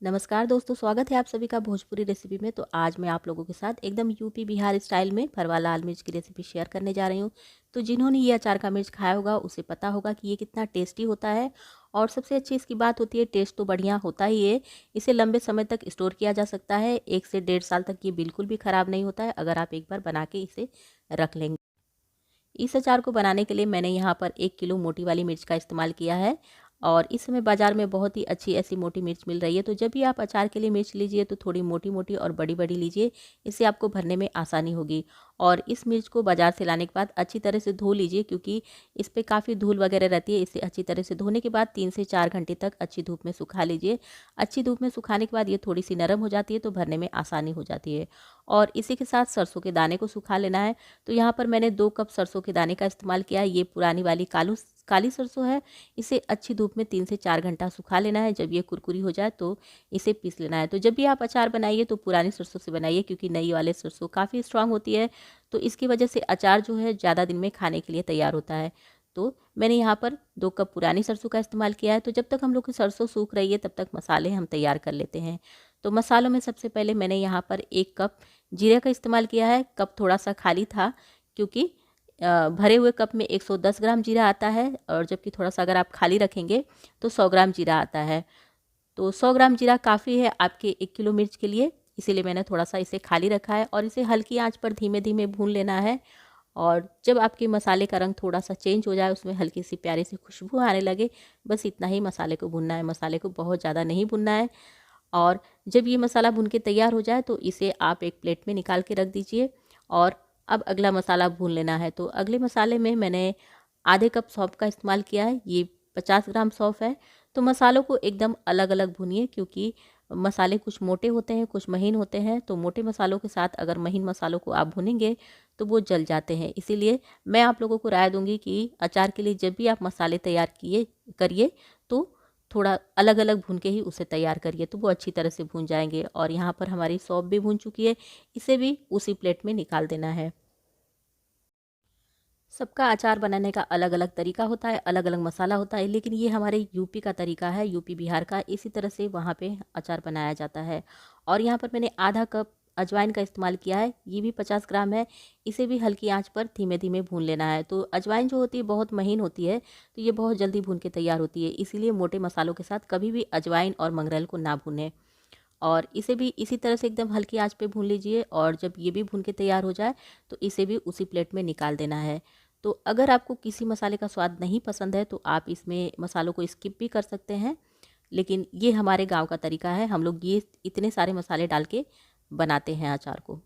नमस्कार दोस्तों, स्वागत है आप सभी का भोजपुरी रेसिपी में। तो आज मैं आप लोगों के साथ एकदम यूपी बिहार स्टाइल में भरवा लाल मिर्च की रेसिपी शेयर करने जा रही हूँ। तो जिन्होंने ये अचार का मिर्च खाया होगा उसे पता होगा कि ये कितना टेस्टी होता है। और सबसे अच्छी इसकी बात होती है, टेस्ट तो बढ़िया होता ही है। इसे लंबे समय तक स्टोर किया जा सकता है, 1 से 1.5 साल तक ये बिल्कुल भी ख़राब नहीं होता है अगर आप एक बार बना के इसे रख लेंगे। इस अचार को बनाने के लिए मैंने यहाँ पर 1 किलो मोटी वाली मिर्च का इस्तेमाल किया है। और इस समय बाज़ार में बहुत ही अच्छी ऐसी मोटी मिर्च मिल रही है। तो जब भी आप अचार के लिए मिर्च लीजिए तो थोड़ी मोटी मोटी और बड़ी बड़ी लीजिए, इससे आपको भरने में आसानी होगी। और इस मिर्च को बाज़ार से लाने के बाद अच्छी तरह से धो लीजिए, क्योंकि इस पर काफ़ी धूल वगैरह रहती है। इसे अच्छी तरह से धोने के बाद 3 से 4 घंटे तक अच्छी धूप में सुखा लीजिए। अच्छी धूप में सुखाने के बाद ये थोड़ी सी नरम हो जाती है, तो भरने में आसानी हो जाती है। और इसी के साथ सरसों के दाने को सुखा लेना है। तो यहाँ पर मैंने 2 कप सरसों के दाने का इस्तेमाल किया है। ये पुरानी वाली काली सरसों है। इसे अच्छी धूप में 3 से 4 घंटा सुखा लेना है। जब ये कुरकुरी हो जाए तो इसे पीस लेना है। तो जब भी आप अचार बनाइए तो पुरानी सरसों से बनाइए, क्योंकि नई वाले सरसों काफ़ी स्ट्रांग होती है। तो इसकी वजह से अचार जो है ज़्यादा दिन में खाने के लिए तैयार होता है। तो मैंने यहाँ पर 2 कप पुरानी सरसों का इस्तेमाल किया है। तो जब तक हम लोग की सरसों सूख रही है तब तक मसाले हम तैयार कर लेते हैं। तो मसालों में सबसे पहले मैंने यहाँ पर 1 कप जीरे का इस्तेमाल किया है। कप थोड़ा सा खाली था, क्योंकि भरे हुए कप में 110 ग्राम जीरा आता है, और जबकि थोड़ा सा अगर आप खाली रखेंगे तो 100 ग्राम जीरा आता है। तो 100 ग्राम जीरा काफ़ी है आपके 1 किलो मिर्च के लिए, इसीलिए मैंने थोड़ा सा इसे खाली रखा है। और इसे हल्की आंच पर धीमे धीमे भून लेना है। और जब आपके मसाले का रंग थोड़ा सा चेंज हो जाए, उसमें हल्की सी प्यारी सी खुशबू आने लगे, बस इतना ही मसाले को भूनना है। मसाले को बहुत ज़्यादा नहीं भूनना है। और जब ये मसाला भून के तैयार हो जाए तो इसे आप एक प्लेट में निकाल के रख दीजिए। और अब अगला मसाला भून लेना है। तो अगले मसाले में मैंने आधे कप सौंफ का इस्तेमाल किया है। ये 50 ग्राम सौंफ है। तो मसालों को एकदम अलग अलग भूनिए, क्योंकि मसाले कुछ मोटे होते हैं कुछ महीन होते हैं। तो मोटे मसालों के साथ अगर महीन मसालों को आप भूनेंगे तो वो जल जाते हैं। इसीलिए मैं आप लोगों को राय दूंगी कि अचार के लिए जब भी आप मसाले तैयार करिए तो थोड़ा अलग अलग भून के ही उसे तैयार करिए, तो वो अच्छी तरह से भून जाएंगे। और यहाँ पर हमारी सौंफ भी भून चुकी है, इसे भी उसी प्लेट में निकाल देना है। सबका अचार बनाने का अलग अलग तरीका होता है, अलग अलग मसाला होता है, लेकिन ये हमारे यूपी का तरीका है, यूपी बिहार का। इसी तरह से वहाँ पे अचार बनाया जाता है। और यहाँ पर मैंने आधा कप अजवाइन का इस्तेमाल किया है। ये भी 50 ग्राम है। इसे भी हल्की आंच पर धीमे धीमे भून लेना है। तो अजवाइन जो होती है बहुत महीन होती है, तो ये बहुत जल्दी भून के तैयार होती है। इसीलिए मोटे मसालों के साथ कभी भी अजवाइन और मंगरेल को ना भूनें। और इसे भी इसी तरह से एकदम हल्की आंच पे भून लीजिए। और जब ये भी भून के तैयार हो जाए तो इसे भी उसी प्लेट में निकाल देना है। तो अगर आपको किसी मसाले का स्वाद नहीं पसंद है तो आप इसमें मसालों को स्किप भी कर सकते हैं, लेकिन ये हमारे गांव का तरीका है। हम लोग ये इतने सारे मसाले डाल के बनाते हैं अचार को।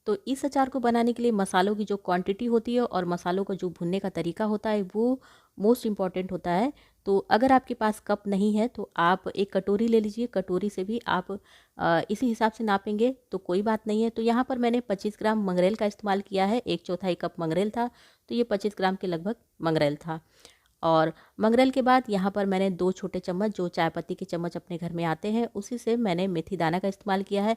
तो इस अचार को बनाने के लिए मसालों की जो क्वांटिटी होती है और मसालों का जो भुनने का तरीका होता है वो मोस्ट इम्पॉर्टेंट होता है। तो अगर आपके पास कप नहीं है तो आप एक कटोरी ले लीजिए। कटोरी से भी आप इसी हिसाब से नापेंगे तो कोई बात नहीं है। तो यहाँ पर मैंने 25 ग्राम मंगरेल का इस्तेमाल किया है। 1/4 कप मंगरेल था, तो ये 25 ग्राम के लगभग मंगरेल था। और मंगरेल के बाद यहाँ पर मैंने 2 छोटे चम्मच, जो चाय पत्ती के चम्मच अपने घर में आते हैं, उसी से मैंने मेथी दाना का इस्तेमाल किया है।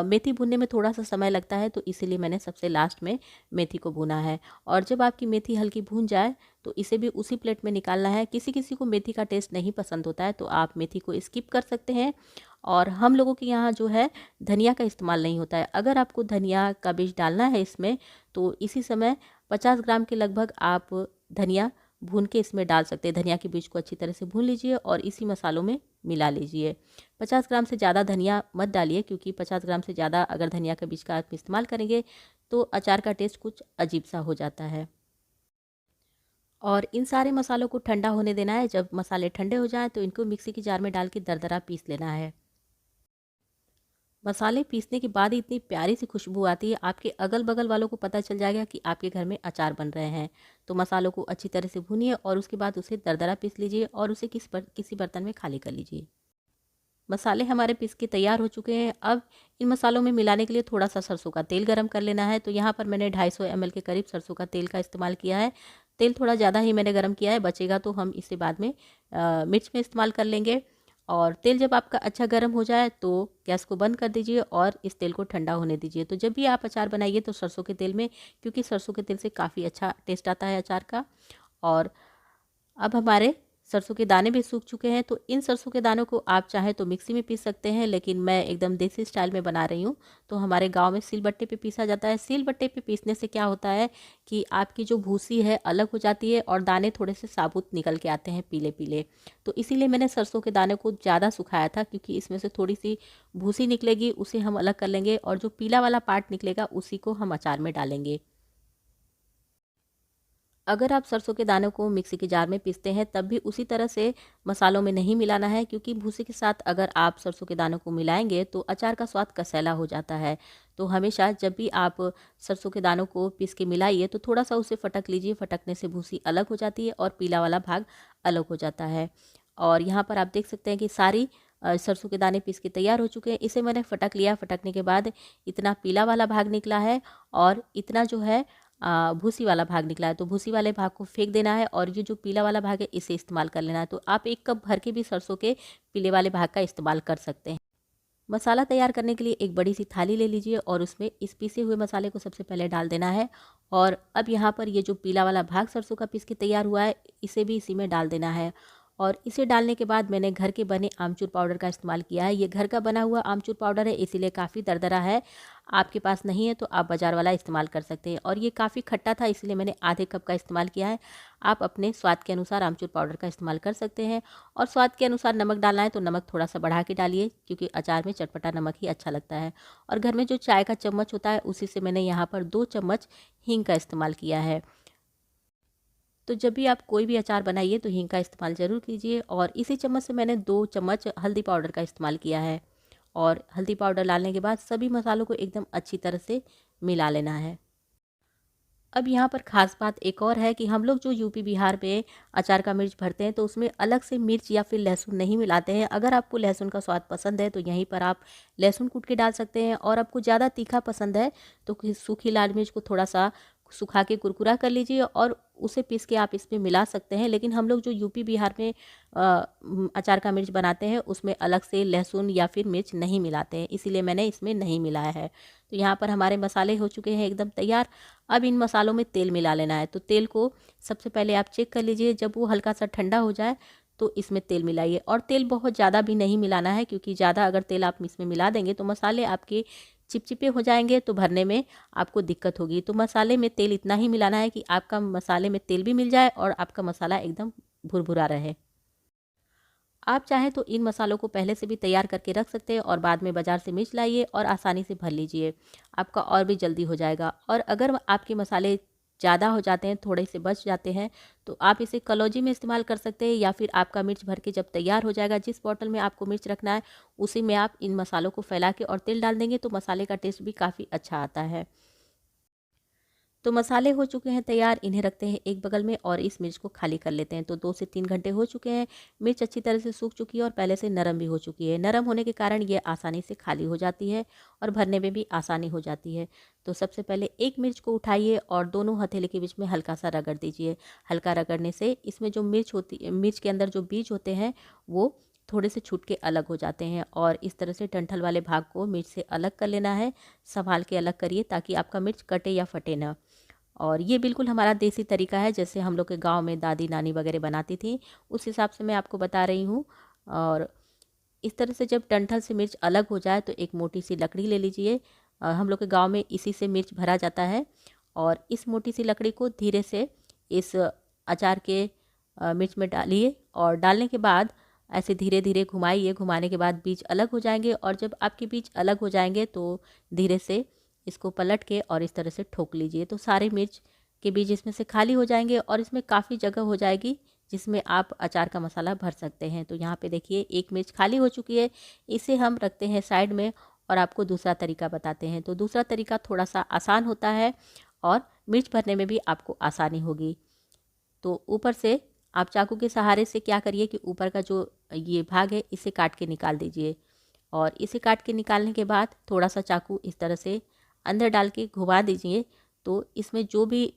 मेथी भुनने में थोड़ा सा समय लगता है, तो इसीलिए मैंने सबसे लास्ट में मेथी को भुना है। और जब आपकी मेथी हल्की भून जाए तो इसे भी उसी प्लेट में निकालना है। किसी किसी को मेथी का टेस्ट नहीं पसंद होता है तो आप मेथी को स्किप कर सकते हैं। और हम लोगों के यहाँ जो है धनिया का इस्तेमाल नहीं होता है। अगर आपको धनिया का बीज डालना है इसमें तो इसी समय 50 ग्राम के लगभग आप धनिया भून के इसमें डाल सकते हैं। धनिया के बीज को अच्छी तरह से भून लीजिए और इसी मसालों में मिला लीजिए। 50 ग्राम से ज़्यादा धनिया मत डालिए, क्योंकि 50 ग्राम से ज़्यादा अगर धनिया के बीज का आप इस्तेमाल करेंगे तो अचार का टेस्ट कुछ अजीब सा हो जाता है। और इन सारे मसालों को ठंडा होने देना है। जब मसाले ठंडे हो जाएं तो इनको मिक्सी की जार में डाल के दरदरा पीस लेना है। मसाले पीसने के बाद ही इतनी प्यारी सी खुशबू आती है, आपके अगल बगल वालों को पता चल जाएगा कि आपके घर में अचार बन रहे हैं। तो मसालों को अच्छी तरह से भूनिए और उसके बाद उसे दरदरा पीस लीजिए और उसे किसी बर्तन में खाली कर लीजिए। मसाले हमारे पीस के तैयार हो चुके हैं। अब इन मसालों में मिलाने के लिए थोड़ा सा सरसों का तेल गरम कर लेना है। तो यहाँ पर मैंने 250 ml के करीब सरसों का तेल का इस्तेमाल किया है। तेल थोड़ा ज़्यादा ही मैंने गरम किया है, बचेगा तो हम इसे बाद में मिर्च में इस्तेमाल कर लेंगे। और तेल जब आपका अच्छा गर्म हो जाए तो गैस को बंद कर दीजिए और इस तेल को ठंडा होने दीजिए। तो जब भी आप अचार बनाइए तो सरसों के तेल में, क्योंकि सरसों के तेल से काफ़ी अच्छा टेस्ट आता है अचार का। और अब हमारे सरसों के दाने भी सूख चुके हैं। तो इन सरसों के दानों को आप चाहें तो मिक्सी में पीस सकते हैं, लेकिन मैं एकदम देसी स्टाइल में बना रही हूँ। तो हमारे गांव में सिलबट्टे पे पीसा जाता है। सिलबट्टे पे पीसने से क्या होता है कि आपकी जो भूसी है अलग हो जाती है और दाने थोड़े से साबुत निकल के आते हैं, पीले पीले। तो इसीलिए मैंने सरसों के दाने को ज़्यादा सुखाया था, क्योंकि इसमें से थोड़ी सी भूसी निकलेगी, उसे हम अलग कर लेंगे और जो पीला वाला पार्ट निकलेगा उसी को हम अचार में डालेंगे। अगर आप सरसों के दानों को मिक्सी के जार में पीसते हैं तब भी उसी तरह से मसालों में नहीं मिलाना है, क्योंकि भूसी के साथ अगर आप सरसों के दानों को मिलाएंगे तो अचार का स्वाद कसैला हो जाता है। तो हमेशा जब भी आप सरसों के दानों को पीस के मिलाइए तो थोड़ा सा उसे फटक लीजिए। फटकने से भूसी अलग हो जाती है और पीला वाला भाग अलग हो जाता है। और यहाँ पर आप देख सकते हैं कि सारी सरसों के दाने पीस के तैयार हो चुके हैं। इसे मैंने फटक लिया। फटकने के बाद इतना पीला वाला भाग निकला है और इतना जो है भूसी वाला भाग निकला है। तो भूसी वाले भाग को फेंक देना है और ये जो पीला वाला भाग है इसे इस्तेमाल कर लेना है। तो आप 1 कप भर के भी सरसों के पीले वाले भाग का इस्तेमाल कर सकते हैं। मसाला तैयार करने के लिए एक बड़ी सी थाली ले लीजिए और उसमें इस पीसे हुए मसाले को सबसे पहले डाल देना है। और अब यहाँ पर ये जो पीला वाला भाग सरसों का पीस के तैयार हुआ है इसे भी इसी में डाल देना है। और इसे डालने के बाद मैंने घर के बने आमचूर पाउडर का इस्तेमाल किया है। ये घर का बना हुआ आमचूर पाउडर है, इसीलिए काफ़ी दरदरा है। आपके पास नहीं है तो आप बाज़ार वाला इस्तेमाल कर सकते हैं। और ये काफ़ी खट्टा था, इसलिए मैंने आधे कप का इस्तेमाल किया है। आप अपने स्वाद के अनुसार आमचूर पाउडर का इस्तेमाल कर सकते हैं। और स्वाद के अनुसार नमक डालना है तो नमक थोड़ा सा बढ़ा के डालिए, क्योंकि अचार में चटपटा नमक ही अच्छा लगता है। और घर में जो चाय का चम्मच होता है उसी से मैंने यहाँ पर 2 चम्मच हींग का इस्तेमाल किया है। तो जब भी आप कोई भी अचार बनाइए तो हींग का इस्तेमाल ज़रूर कीजिए। और इसी चम्मच से मैंने 2 चम्मच हल्दी पाउडर का इस्तेमाल किया है। और हल्दी पाउडर डालने के बाद सभी मसालों को एकदम अच्छी तरह से मिला लेना है। अब यहाँ पर ख़ास बात एक और है कि हम लोग जो यूपी बिहार में अचार का मिर्च भरते हैं तो उसमें अलग से मिर्च या फिर लहसुन नहीं मिलाते हैं। अगर आपको लहसुन का स्वाद पसंद है तो यहीं पर आप लहसुन कूट के डाल सकते हैं। और आपको ज़्यादा तीखा पसंद है तो सूखी लाल मिर्च को थोड़ा सा सुखा के कुरकुरा कर लीजिए और उसे पीस के आप इसमें मिला सकते हैं। लेकिन हम लोग जो यूपी बिहार में अचार का मिर्च बनाते हैं उसमें अलग से लहसुन या फिर मिर्च नहीं मिलाते हैं, इसीलिए मैंने इसमें नहीं मिलाया है। तो यहाँ पर हमारे मसाले हो चुके हैं एकदम तैयार। अब इन मसालों में तेल मिला लेना है। तो तेल को सबसे पहले आप चेक कर लीजिए, जब वो हल्का सा ठंडा हो जाए तो इसमें तेल मिलाइए। और तेल बहुत ज़्यादा भी नहीं मिलाना है, क्योंकि ज़्यादा अगर तेल आप इसमें मिला देंगे तो मसाले आपके चिपचिपे हो जाएंगे, तो भरने में आपको दिक्कत होगी। तो मसाले में तेल इतना ही मिलाना है कि आपका मसाले में तेल भी मिल जाए और आपका मसाला एकदम भुरभुरा रहे। आप चाहें तो इन मसालों को पहले से भी तैयार करके रख सकते हैं और बाद में बाज़ार से मिर्च लाइए और आसानी से भर लीजिए, आपका और भी जल्दी हो जाएगा। और अगर आपके मसाले ज़्यादा हो जाते हैं, थोड़े से बच जाते हैं, तो आप इसे कलौजी में इस्तेमाल कर सकते हैं। या फिर आपका मिर्च भर के जब तैयार हो जाएगा, जिस बॉटल में आपको मिर्च रखना है उसी में आप इन मसालों को फैला के और तेल डाल देंगे तो मसाले का टेस्ट भी काफ़ी अच्छा आता है। तो मसाले हो चुके हैं तैयार, इन्हें रखते हैं एक बगल में और इस मिर्च को खाली कर लेते हैं। तो 2 से 3 घंटे हो चुके हैं। मिर्च अच्छी तरह से सूख चुकी है और पहले से नरम भी हो चुकी है। नरम होने के कारण ये आसानी से खाली हो जाती है और भरने में भी आसानी हो जाती है। तो सबसे पहले एक मिर्च को उठाइए और दोनों हथेली के बीच में हल्का सा रगड़ दीजिए। हल्का रगड़ने से इसमें जो मिर्च के अंदर जो बीज होते हैं वो थोड़े से छूट के अलग हो जाते हैं। और इस तरह से डंठल वाले भाग को मिर्च से अलग कर लेना है। संभाल के अलग करिए ताकि आपका मिर्च कटे या फटे ना। और ये बिल्कुल हमारा देसी तरीका है, जैसे हम लोग के गांव में दादी नानी वगैरह बनाती थी, उस हिसाब से मैं आपको बता रही हूँ। और इस तरह से जब डंठल से मिर्च अलग हो जाए तो एक मोटी सी लकड़ी ले लीजिए। हम लोग के गांव में इसी से मिर्च भरा जाता है। और इस मोटी सी लकड़ी को धीरे से इस अचार के मिर्च में डालिए और डालने के बाद ऐसे धीरे धीरे घुमाइए। घुमाने के बाद बीज अलग हो जाएंगे और जब आपके बीज अलग हो जाएंगे तो धीरे से इसको पलट के और इस तरह से ठोक लीजिए। तो सारे मिर्च के बीज इसमें से खाली हो जाएंगे और इसमें काफ़ी जगह हो जाएगी जिसमें आप अचार का मसाला भर सकते हैं। तो यहाँ पे देखिए एक मिर्च खाली हो चुकी है, इसे हम रखते हैं साइड में और आपको दूसरा तरीका बताते हैं। तो दूसरा तरीका थोड़ा सा आसान होता है और मिर्च भरने में भी आपको आसानी होगी। तो ऊपर से आप चाकू के सहारे से क्या करिए कि ऊपर का जो ये भाग है इसे काट के निकाल दीजिए। और इसे काट के निकालने के बाद थोड़ा सा चाकू इस तरह से अंदर डाल के घुमा दीजिए। तो इसमें जो भी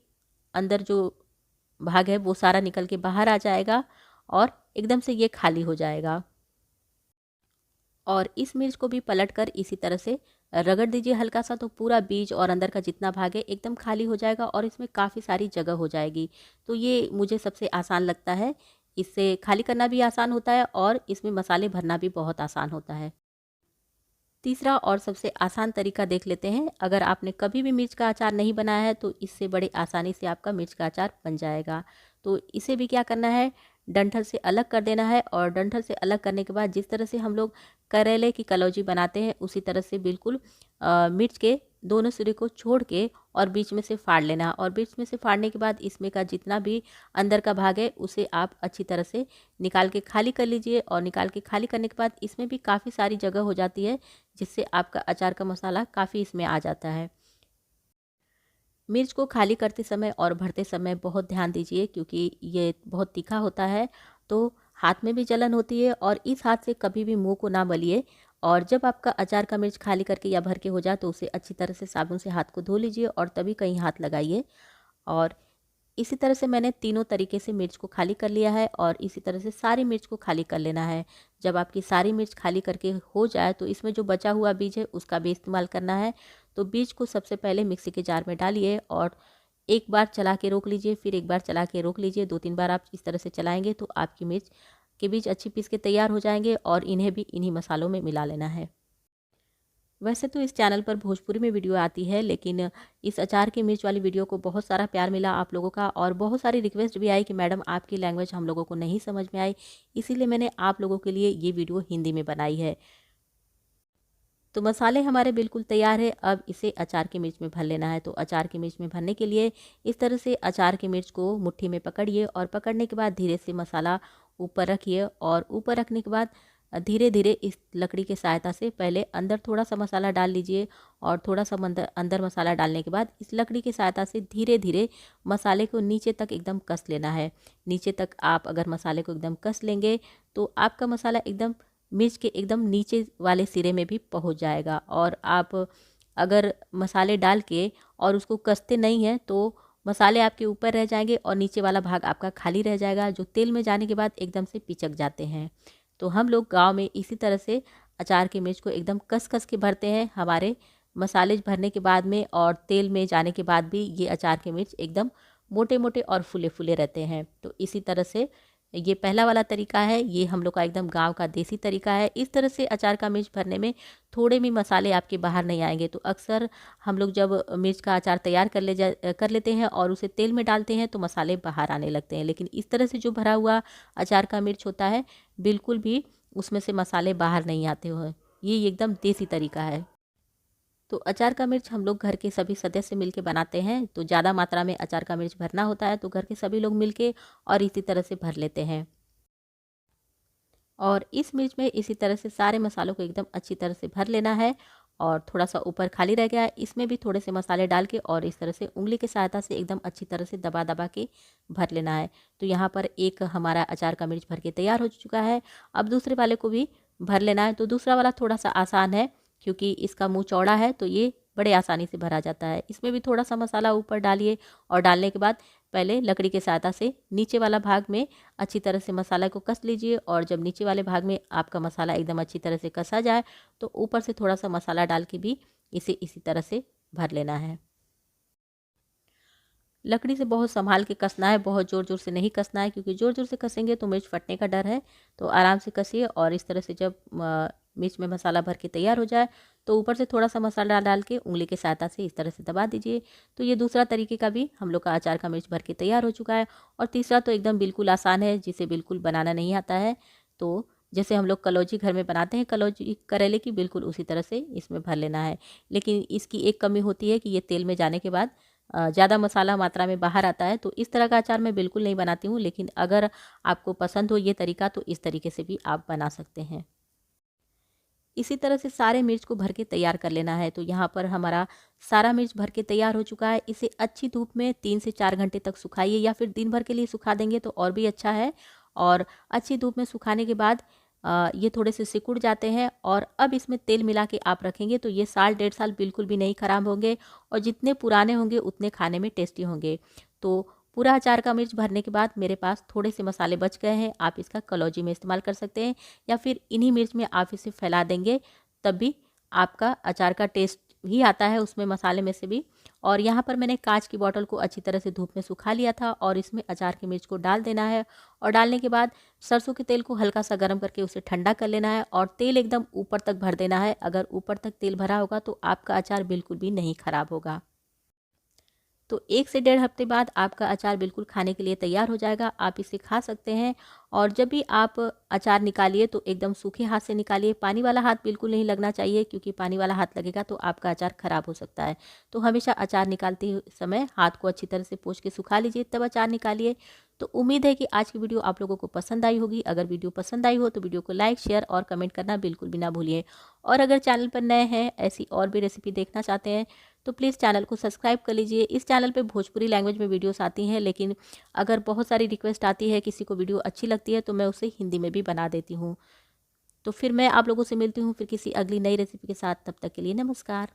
अंदर जो भाग है वो सारा निकल के बाहर आ जाएगा और एकदम से ये खाली हो जाएगा। और इस मिर्च को भी पलटकर इसी तरह से रगड़ दीजिए हल्का सा, तो पूरा बीज और अंदर का जितना भाग है एकदम खाली हो जाएगा और इसमें काफ़ी सारी जगह हो जाएगी। तो ये मुझे सबसे आसान लगता है, इससे खाली करना भी आसान होता है और इसमें मसाले भरना भी बहुत आसान होता है। तीसरा और सबसे आसान तरीका देख लेते हैं। अगर आपने कभी भी मिर्च का अचार नहीं बनाया है तो इससे बड़े आसानी से आपका मिर्च का अचार बन जाएगा। तो इसे भी क्या करना है, डंठल से अलग कर देना है और डंठल से अलग करने के बाद जिस तरह से हम लोग करेले की कलौजी बनाते हैं उसी तरह से बिल्कुल मिर्च के दोनों सिरे को छोड़ के और बीच में से फाड़ लेना। और बीच में से फाड़ने के बाद इसमें का जितना भी अंदर का भाग है उसे आप अच्छी तरह से निकाल के खाली कर लीजिए। और निकाल के खाली करने के बाद इसमें भी काफ़ी सारी जगह हो जाती है जिससे आपका अचार का मसाला काफ़ी इसमें आ जाता है। मिर्च को खाली करते समय और भरते समय बहुत ध्यान दीजिए क्योंकि ये बहुत तीखा होता है, तो हाथ में भी जलन होती है। और इस हाथ से कभी भी मुंह को ना मलिए। और जब आपका अचार का मिर्च खाली करके या भर के हो जाए तो उसे अच्छी तरह से साबुन से हाथ को धो लीजिए और तभी कहीं हाथ लगाइए। और इसी तरह से मैंने तीनों तरीके से मिर्च को खाली कर लिया है और इसी तरह से सारी मिर्च को खाली कर लेना है। जब आपकी सारी मिर्च खाली करके हो जाए तो इसमें जो बचा हुआ बीज है उसका भी इस्तेमाल करना है। तो बीज को सबसे पहले मिक्सी के जार में डालिए और एक बार चला के रोक लीजिए, फिर एक बार चला के रोक लीजिए। 2-3 बार आप इस तरह से चलाएंगे तो आपकी मिर्च के बीज अच्छी पीस के तैयार हो जाएंगे और इन्हें भी इन्हीं मसालों में मिला लेना है। वैसे तो इस चैनल पर भोजपुरी में वीडियो आती है, लेकिन इस अचार की मिर्च वाली वीडियो को बहुत सारा प्यार मिला आप लोगों का और बहुत सारी रिक्वेस्ट भी आई कि मैडम आपकी लैंग्वेज हम लोगों को नहीं समझ में आई, इसीलिए मैंने आप लोगों के लिए ये वीडियो हिंदी में बनाई है। तो मसाले हमारे बिल्कुल तैयार है। अब इसे अचार की मिर्च में भर लेना है। तो अचार की मिर्च में भरने के लिए इस तरह से अचार की मिर्च को मुट्ठी में पकड़िए और पकड़ने के बाद धीरे से मसाला ऊपर रखिए। और ऊपर रखने के बाद धीरे धीरे इस लकड़ी की सहायता से पहले अंदर थोड़ा सा मसाला डाल लीजिए और थोड़ा सा अंदर मसाला डालने के बाद इस लकड़ी की सहायता से धीरे धीरे मसाले को नीचे तक एकदम कस लेना है। नीचे तक आप अगर मसाले को एकदम कस लेंगे तो आपका मसाला एकदम मिर्च के एकदम नीचे वाले सिरे में भी पहुंच जाएगा। और आप अगर मसाले डाल के और उसको कसते नहीं हैं तो मसाले आपके ऊपर रह जाएंगे और नीचे वाला भाग आपका खाली रह जाएगा, जो तेल में जाने के बाद एकदम से पिचक जाते हैं। तो हम लोग गांव में इसी तरह से अचार की मिर्च को एकदम कस कस के भरते हैं। हमारे मसाले भरने के बाद में और तेल में जाने के बाद भी ये अचार के मिर्च एकदम मोटे मोटे और फूले फूले रहते हैं। तो इसी तरह से ये पहला वाला तरीका है, ये हम लोग का एकदम गांव का देसी तरीका है। इस तरह से अचार का मिर्च भरने में थोड़े भी मसाले आपके बाहर नहीं आएंगे। तो अक्सर हम लोग जब मिर्च का अचार तैयार कर लेते हैं और उसे तेल में डालते हैं तो मसाले बाहर आने लगते हैं, लेकिन इस तरह से जो भरा हुआ अचार का मिर्च होता है बिल्कुल भी उसमें से मसाले बाहर नहीं आते हुए। ये एकदम देसी तरीका है। तो अचार का मिर्च हम लोग घर के सभी सदस्य मिलके बनाते हैं। तो ज़्यादा मात्रा में अचार का मिर्च भरना होता है तो घर के सभी लोग मिलके और इसी तरह से भर लेते हैं। और इस मिर्च में इसी तरह से सारे मसालों को एकदम अच्छी तरह से भर लेना है। और थोड़ा सा ऊपर खाली रह गया है, इसमें भी थोड़े से मसाले डाल के और इस तरह से उंगली की सहायता से एकदम अच्छी तरह से दबा दबा के भर लेना है। तो यहाँ पर एक हमारा अचार का मिर्च भर के तैयार हो चुका है। अब दूसरे वाले को भी भर लेना है। तो दूसरा वाला थोड़ा सा आसान है क्योंकि इसका मुँह चौड़ा है तो ये बड़े आसानी से भरा जाता है। इसमें भी थोड़ा सा मसाला ऊपर डालिए और डालने के बाद पहले लकड़ी की सहायता से नीचे वाला भाग में अच्छी तरह से मसाला को कस लीजिए। और जब नीचे वाले भाग में आपका मसाला एकदम अच्छी तरह से कसा जाए तो ऊपर से थोड़ा सा मसाला डाल के भी इसे इसी तरह से भर लेना है। लकड़ी से बहुत संभाल के कसना है, बहुत ज़ोर ज़ोर से नहीं कसना है क्योंकि ज़ोर ज़ोर से कसेंगे तो मिर्च फटने का डर है। तो आराम से कसिए और इस तरह से जब मिर्च में मसाला भर के तैयार हो जाए तो ऊपर से थोड़ा सा मसाला डाल के उंगली की सहायता से इस तरह से दबा दीजिए। तो ये दूसरा तरीके का भी हम लोग का अचार का मिर्च भर के तैयार हो चुका है। और तीसरा तो एकदम बिल्कुल आसान है, जिसे बिल्कुल बनाना नहीं आता है। तो जैसे हम लोग कलौजी घर में बनाते हैं कलौजी करेले की, बिल्कुल उसी तरह से इसमें भर लेना है। लेकिन इसकी एक कमी होती है कि ये तेल में जाने के बाद ज़्यादा मसाला मात्रा में बाहर आता है। तो इस तरह का अचार मैं बिल्कुल नहीं बनाती हूँ, लेकिन अगर आपको पसंद हो ये तरीका तो इस तरीके से भी आप बना सकते हैं। इसी तरह से सारे मिर्च को भर के तैयार कर लेना है। तो यहाँ पर हमारा सारा मिर्च भर के तैयार हो चुका है। इसे अच्छी धूप में 3 से 4 घंटे तक सुखाइए या फिर दिन भर के लिए सुखा देंगे तो और भी अच्छा है। और अच्छी धूप में सुखाने के बाद ये थोड़े से सिकुड़ जाते हैं और अब इसमें तेल मिला के आप रखेंगे तो ये साल 1.5 साल बिल्कुल भी नहीं ख़राब होंगे और जितने पुराने होंगे उतने खाने में टेस्टी होंगे। तो पूरा अचार का मिर्च भरने के बाद मेरे पास थोड़े से मसाले बच गए हैं, आप इसका कलौजी में इस्तेमाल कर सकते हैं या फिर इन्हीं मिर्च में आप इसे फैला देंगे तब भी आपका अचार का टेस्ट ही आता है उसमें मसाले में से भी। और यहाँ पर मैंने कांच की बॉटल को अच्छी तरह से धूप में सुखा लिया था और इसमें अचार की मिर्च को डाल देना है। और डालने के बाद सरसों के तेल को हल्का सा गर्म करके उसे ठंडा कर लेना है और तेल एकदम ऊपर तक भर देना है। अगर ऊपर तक तेल भरा होगा तो आपका अचार बिल्कुल भी नहीं खराब होगा। तो 1 से डेढ़ हफ्ते बाद आपका अचार बिल्कुल खाने के लिए तैयार हो जाएगा। आप इसे खा सकते हैं। और जब भी आप अचार निकालिए तो एकदम सूखे हाथ से निकालिए। पानी वाला हाथ बिल्कुल नहीं लगना चाहिए, क्योंकि पानी वाला हाथ लगेगा तो आपका अचार खराब हो सकता है। तो हमेशा अचार निकालते समय हाथ को अच्छी तरह से पोंछ के सुखा लीजिए, तब अचार निकालिए। तो उम्मीद है कि आज की वीडियो आप लोगों को पसंद आई होगी। अगर वीडियो पसंद आई हो तो वीडियो को लाइक, शेयर और कमेंट करना बिल्कुल भी ना भूलिए। और अगर चैनल पर नए हैं, ऐसी और भी रेसिपी देखना चाहते हैं, तो प्लीज़ चैनल को सब्सक्राइब कर लीजिए। इस चैनल पे भोजपुरी लैंग्वेज में वीडियोस आती हैं, लेकिन अगर बहुत सारी रिक्वेस्ट आती है, किसी को वीडियो अच्छी लगती है, तो मैं उसे हिंदी में भी बना देती हूँ। तो फिर मैं आप लोगों से मिलती हूँ फिर किसी अगली नई रेसिपी के साथ। तब तक के लिए नमस्कार।